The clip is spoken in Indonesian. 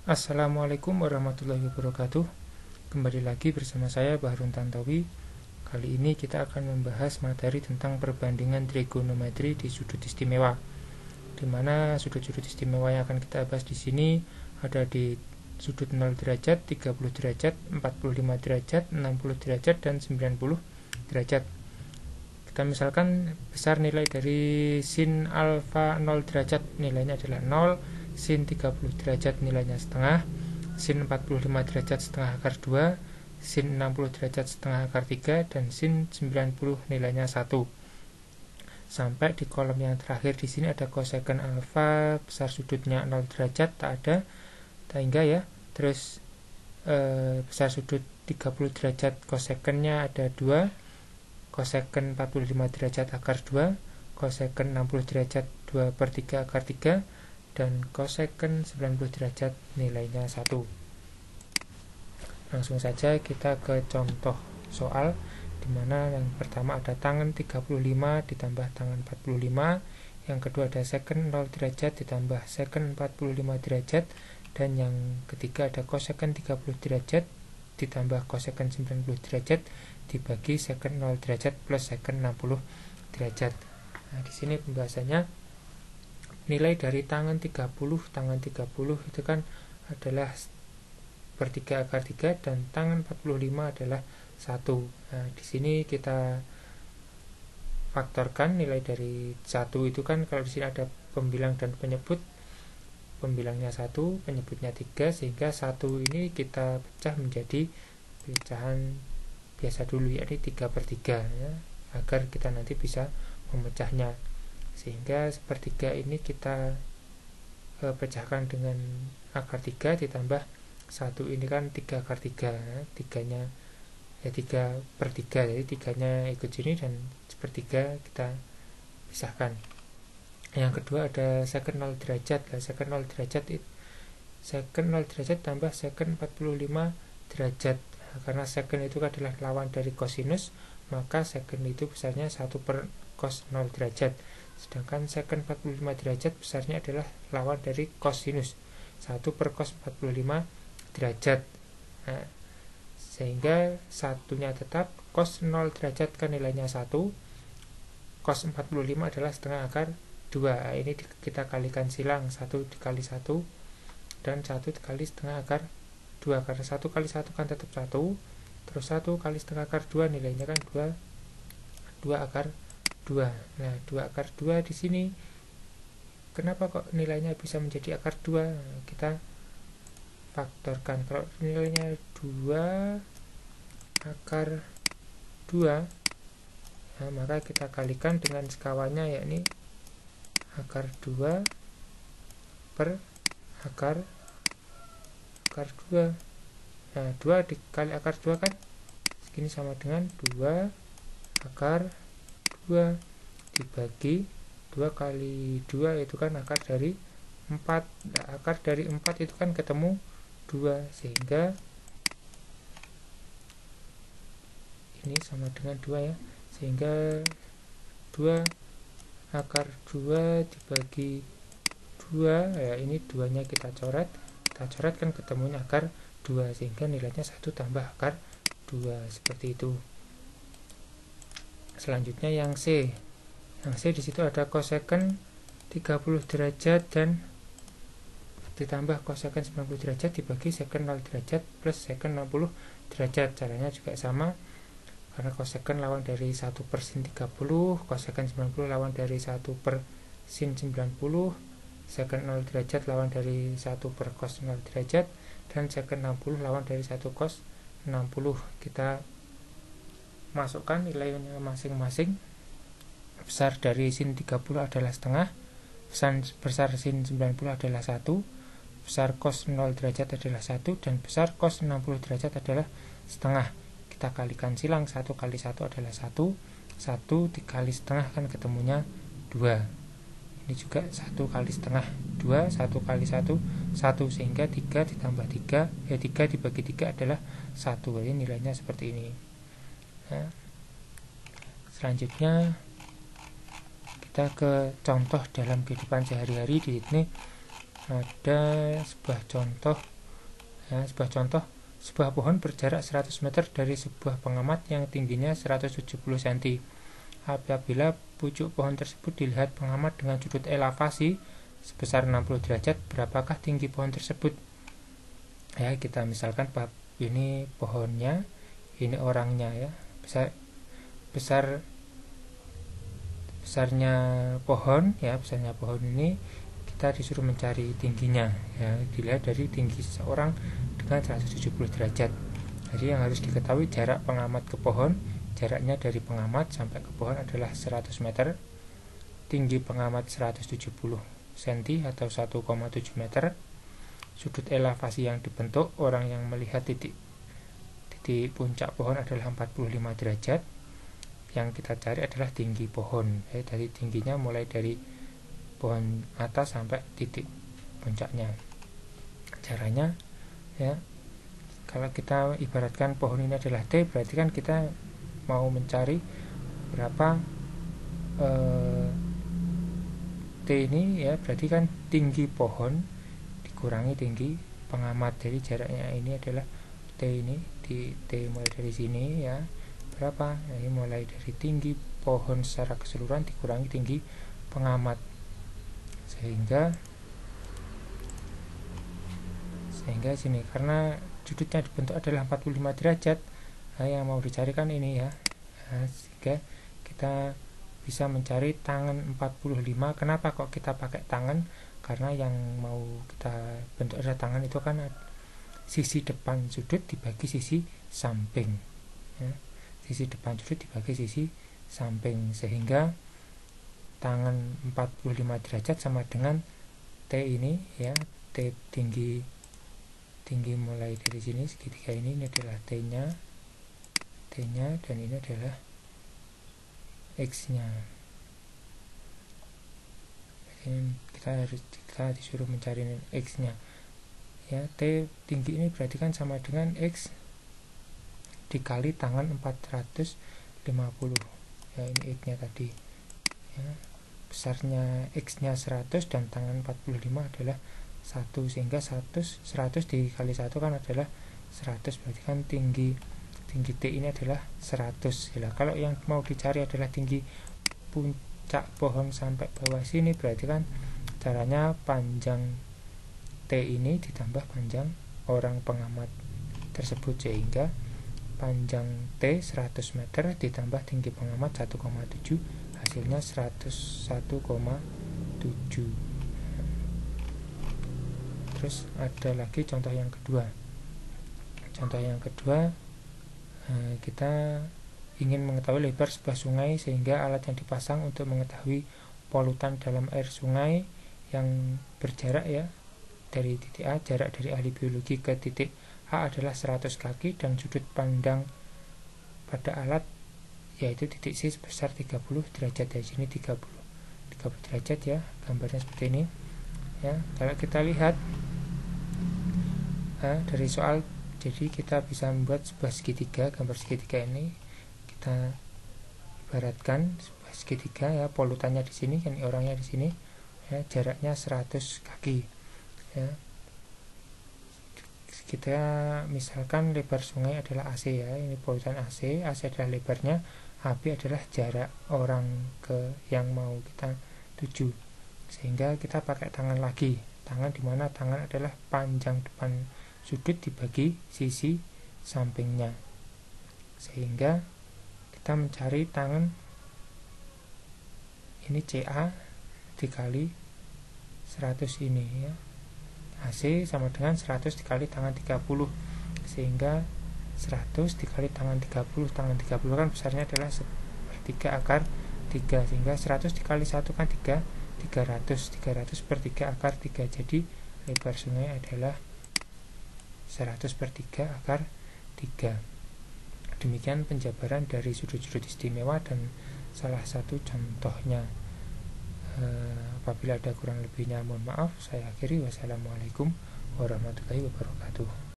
Assalamualaikum warahmatullahi wabarakatuh. Kembali lagi bersama saya Bahrun Tantowi. Kali ini kita akan membahas materi tentang perbandingan trigonometri di sudut istimewa. Di mana sudut-sudut istimewa yang akan kita bahas di sini ada di sudut 0 derajat, 30 derajat, 45 derajat, 60 derajat, dan 90 derajat. Kita misalkan besar nilai dari sin alfa 0 derajat nilainya adalah 0, sin 30 derajat nilainya setengah, sin 45 derajat setengah akar 2, sin 60 derajat setengah akar 3, dan sin 90 nilainya 1. Sampai di kolom yang terakhir di sini ada cosecant alfa, besar sudutnya 0 derajat, tak ada, sehingga ya. Terus besar sudut 30 derajat cosecantnya ada 2, cosecant 45 derajat akar 2, cosecant 60 derajat 2/3 akar 3, dan cosecant 90 derajat nilainya 1. Langsung saja kita ke contoh soal, dimana yang pertama ada tangan 35 ditambah tangan 45, yang kedua ada secant 0 derajat ditambah secant 45 derajat, dan yang ketiga ada cosecant 30 derajat ditambah cosecant 90 derajat dibagi secant 0 derajat plus secant 60 derajat. Nah, di sini pembahasannya nilai dari tangan 30 itu kan adalah per 3 akar 3, dan tangan 45 adalah 1. Nah, di sini kita faktorkan nilai dari 1 itu kan, kalau di sini ada pembilang dan penyebut, pembilangnya 1, penyebutnya 3, sehingga 1 ini kita pecah menjadi pecahan biasa dulu, yakni 3/3 ya, agar kita nanti bisa memecahnya. Sehingga sepertiga ini kita pecahkan dengan akar 3 ditambah 1 ini kan 3 akar 3 ya, 3-nya ya 3/3, jadi 3-nya ikut sini dan sepertiga kita pisahkan. Yang kedua ada secant 0 derajat. Secant 0 derajat tambah secant 45 derajat. Karena secant itu adalah lawan dari cosinus, maka secant itu besarnya 1/cos 0 derajat. Sedangkan secant 45 derajat besarnya adalah lawan dari cosinus, 1/cos 45 derajat. Nah, sehingga satunya tetap, cos 0 derajat kan nilainya 1, cos 45 adalah setengah akar 2. Nah, ini kita kalikan silang, 1 dikali 1 dan 1 dikali setengah akar 2, karena 1 kali 1 kan tetap 1, terus 1 kali setengah akar 2 nilainya kan 2 akar 2. Nah, 2 akar 2 di sini kenapa kok nilainya bisa menjadi akar 2? Nah, kita faktorkan. Kalau nilainya 2 akar 2, nah, maka kita kalikan dengan sekawannya, yakni akar 2 per akar 2. Nah, 2 dikali akar 2 kan segini sama dengan 2 akar 2 dibagi 2 kali 2 itu kan akar dari 4. Nah, akar dari 4 itu kan ketemu 2, sehingga ini sama dengan 2 ya, sehingga 2 akar 2 dibagi 2 ya, ini 2 nya kita coret kan ketemunya akar 2, sehingga nilainya 1 tambah akar 2, seperti itu. Selanjutnya yang C. Yang C di situ ada cosecant 30 derajat dan ditambah cosecant 90 derajat dibagi secant 0 derajat plus secant 60 derajat. Caranya juga sama, karena cosecant lawan dari 1/sin 30, cosecant 90 lawan dari 1/sin 90, secant 0 derajat lawan dari 1/cos 0 derajat, dan secant 60 lawan dari 1/cos 60. Kita masukkan nilainya masing-masing. Besar dari sin 30 adalah setengah, besar sin 90 adalah 1, besar cos 0 derajat adalah 1, dan besar cos 60 derajat adalah setengah. Kita kalikan silang, 1 kali 1 adalah 1, 1 dikali setengah kan ketemunya 2. Ini juga 1 kali setengah 2, 1 kali 1 1, sehingga 3 ditambah 3 ya 3 dibagi 3 adalah 1. Jadi nilainya seperti ini. Nah, selanjutnya kita ke contoh dalam kehidupan sehari-hari. Di sini ada sebuah contoh Ya, sebuah contoh, sebuah pohon berjarak 100 meter dari sebuah pengamat yang tingginya 170 cm. Apabila pucuk pohon tersebut dilihat pengamat dengan sudut elevasi sebesar 60 derajat, berapakah tinggi pohon tersebut? Ya, kita misalkan ini pohonnya, ini orangnya ya. Besarnya pohon ya, besarnya pohon ini kita disuruh mencari tingginya ya, dilihat dari tinggi seseorang dengan 170 derajat. Jadi yang harus diketahui jarak pengamat ke pohon, jaraknya dari pengamat sampai ke pohon adalah 100 meter, tinggi pengamat 170 cm atau 1,7 meter, sudut elevasi yang dibentuk orang yang melihat titik puncak pohon adalah 45 derajat. Yang kita cari adalah tinggi pohon ya, dari tingginya mulai dari pohon atas sampai titik puncaknya. Caranya ya, kalau kita ibaratkan pohon ini adalah T, berarti kan kita mau mencari berapa T ini ya, berarti kan tinggi pohon dikurangi tinggi pengamat. Jadi jaraknya ini adalah T, ini di T mulai dari sini ya, berapa? Nah, ini mulai dari tinggi pohon secara keseluruhan dikurangi tinggi pengamat, sehingga sini karena sudutnya dibentuk adalah 45 derajat, nah, yang mau dicarikan ini ya. Nah, sehingga kita bisa mencari tangan 45. Kenapa kok kita pakai tangan? Karena yang mau kita bentuk adalah tangan, itu kan sisi depan sudut dibagi sisi samping ya. Sisi depan sudut dibagi sisi samping, sehingga tangan 45 derajat sama dengan T ini ya. T tinggi mulai dari sini segitiga ini adalah T nya dan ini adalah X nya. Jadi kita disuruh mencari X nya ya. T tinggi ini berarti kan sama dengan X dikali tangan 450 ya, ini X nya tadi ya. Besarnya X nya 100 dan tangan 45 adalah 1, sehingga 100 dikali 1 kan adalah 100, berarti kan tinggi T ini adalah 100 ya. Kalau yang mau dicari adalah tinggi puncak pohon sampai bawah sini, berarti kan caranya panjang T ini ditambah panjang orang pengamat tersebut, sehingga panjang T 100 meter ditambah tinggi pengamat 1,7, hasilnya 101,7. Terus ada lagi contoh yang kedua. Kita ingin mengetahui lebar sebuah sungai, sehingga alat yang dipasang untuk mengetahui polutan dalam air sungai yang berjarak ya dari titik A, jarak dari ahli biologi ke titik A adalah 100 kaki, dan sudut pandang pada alat yaitu titik C sebesar 30 derajat. Dari sini 30 derajat ya, gambarnya seperti ini ya. Kalau kita lihat dari soal, jadi kita bisa membuat sebuah segitiga. Gambar segitiga ini kita ibaratkan sebuah segitiga ya, polutannya di sini kan, orangnya di sini ya, jaraknya 100 kaki ya. Kita misalkan lebar sungai adalah AC ya, ini polutan AC adalah lebarnya, AB adalah jarak orang ke yang mau kita tuju, sehingga kita pakai tangan lagi. Tangan dimana? Tangan adalah panjang depan sudut dibagi sisi sampingnya, sehingga kita mencari tangan ini CA dikali 100 ini ya. AC sama dengan 100 dikali tangan 30, sehingga 100 dikali tangan 30, tangan 30 kan besarnya adalah 1/3 akar 3, sehingga 100 dikali 1 kan 300 per 3 akar 3. Jadi lebar sungai adalah 100 per 3 akar 3. Demikian penjabaran dari sudut-sudut istimewa dan salah satu contohnya. Apabila ada kurang lebihnya mohon maaf. Saya akhiri. Wassalamualaikum warahmatullahi wabarakatuh.